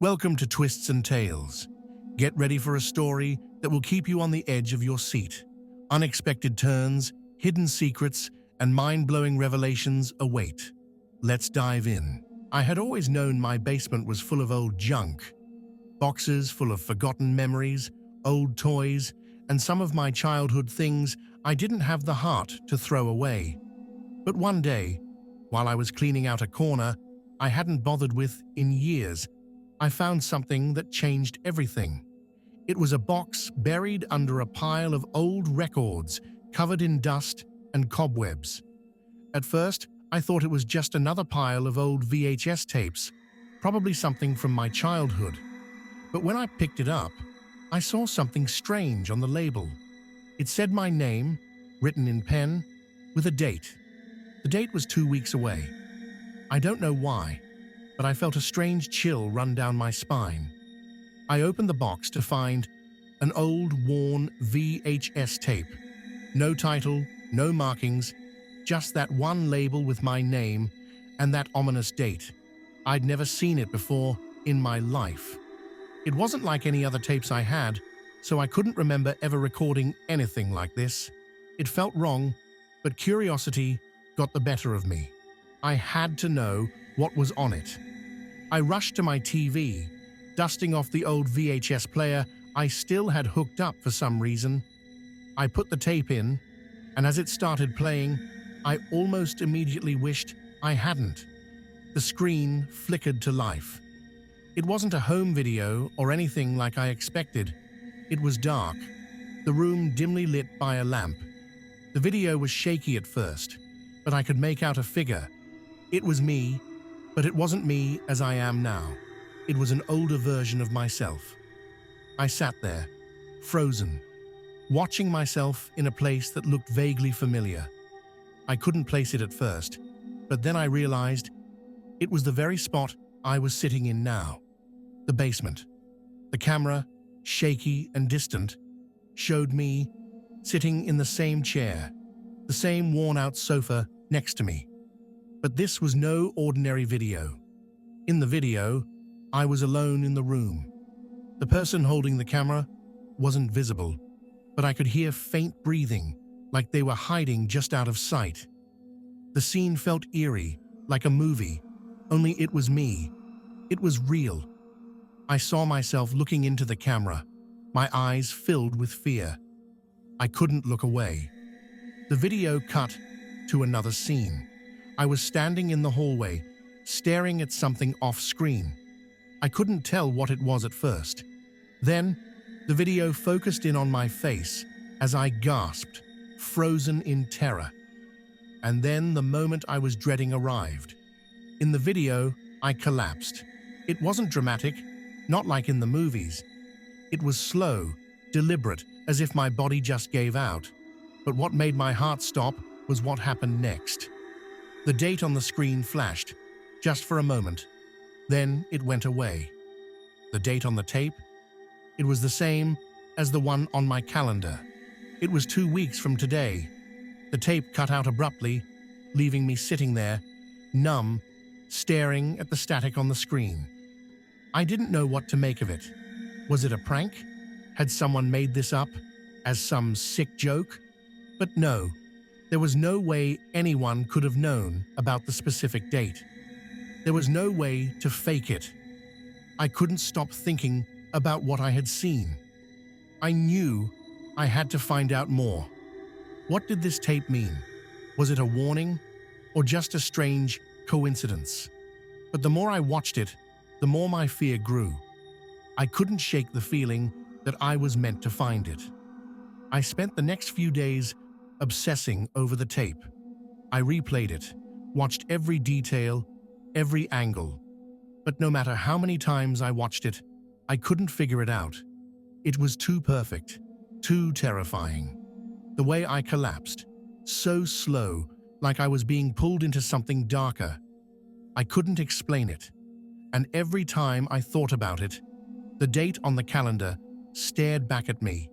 Welcome to Twists and Tales. Get ready for a story that will keep you on the edge of your seat. Unexpected turns, hidden secrets, and mind-blowing revelations await. Let's dive in. I had always known my basement was full of old junk. Boxes full of forgotten memories, old toys, and some of my childhood things I didn't have the heart to throw away. But one day, while I was cleaning out a corner I hadn't bothered with in years, I found something that changed everything. It was a box buried under a pile of old records covered in dust and cobwebs. At first, I thought it was just another pile of old VHS tapes, probably something from my childhood. But when I picked it up, I saw something strange on the label. It said my name, written in pen, with a date. The date was 2 weeks away. I don't know why, but I felt a strange chill run down my spine. I opened the box to find an old, worn VHS tape. No title, no markings, just that one label with my name and that ominous date. I'd never seen it before in my life. It wasn't like any other tapes I had, so I couldn't remember ever recording anything like this. It felt wrong, but curiosity got the better of me. I had to know what was on it. I rushed to my TV, dusting off the old VHS player I still had hooked up for some reason. I put the tape in, and as it started playing, I almost immediately wished I hadn't. The screen flickered to life. It wasn't a home video or anything like I expected. It was dark, the room dimly lit by a lamp. The video was shaky at first, but I could make out a figure. It was me, but it wasn't me as I am now. It was an older version of myself. I sat there, frozen, watching myself in a place that looked vaguely familiar. I couldn't place it at first, but then I realized it was the very spot I was sitting in now. The basement. The camera, shaky and distant, showed me sitting in the same chair, the same worn-out sofa next to me. But this was no ordinary video. In the video, I was alone in the room. The person holding the camera wasn't visible, but I could hear faint breathing, like they were hiding just out of sight. The scene felt eerie, like a movie, only it was me. It was real. I saw myself looking into the camera, my eyes filled with fear. I couldn't look away. The video cut to another scene. I was standing in the hallway, staring at something off-screen. I couldn't tell what it was at first. Then, the video focused in on my face as I gasped, frozen in terror. And then the moment I was dreading arrived. In the video, I collapsed. It wasn't dramatic, not like in the movies. It was slow, deliberate, as if my body just gave out. But what made my heart stop was what happened next. The date on the screen flashed, just for a moment. Then it went away. The date on the tape? It was the same as the one on my calendar. It was 2 weeks from today. The tape cut out abruptly, leaving me sitting there, numb, staring at the static on the screen. I didn't know what to make of it. Was it a prank? Had someone made this up as some sick joke? But no, there was no way anyone could have known about the specific date. There was no way to fake it. I couldn't stop thinking about what I had seen. I knew I had to find out more. What did this tape mean? Was it a warning or just a strange coincidence? But the more I watched it, the more my fear grew. I couldn't shake the feeling that I was meant to find it. I spent the next few days obsessing over the tape. I replayed it, watched every detail, every angle. But no matter how many times I watched it, I couldn't figure it out. It was too perfect, too terrifying. The way I collapsed, so slow, like I was being pulled into something darker. I couldn't explain it. And every time I thought about it, the date on the calendar stared back at me.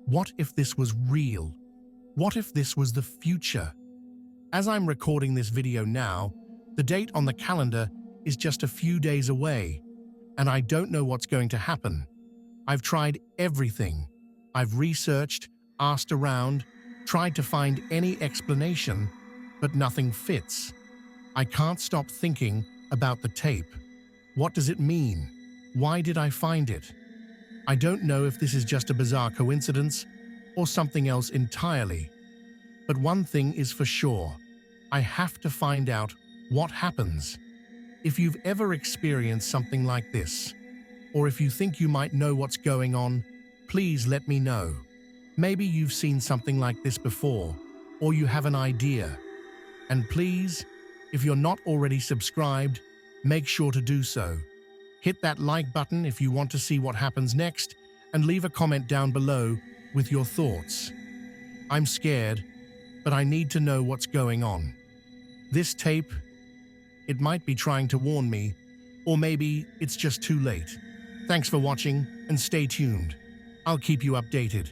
What if this was real? What if this was the future? As I'm recording this video now, the date on the calendar is just a few days away, and I don't know what's going to happen. I've tried everything. I've researched, asked around, tried to find any explanation, but nothing fits. I can't stop thinking about the tape. What does it mean? Why did I find it? I don't know if this is just a bizarre coincidence or something else entirely. But one thing is for sure. I have to find out what happens. If you've ever experienced something like this, or if you think you might know what's going on, please let me know. Maybe you've seen something like this before, or you have an idea. And please, if you're not already subscribed, make sure to do so. Hit that like button if you want to see what happens next, and leave a comment down below with your thoughts. I'm scared, but I need to know what's going on. This tape, it might be trying to warn me, or maybe it's just too late. Thanks for watching, and stay tuned. I'll keep you updated.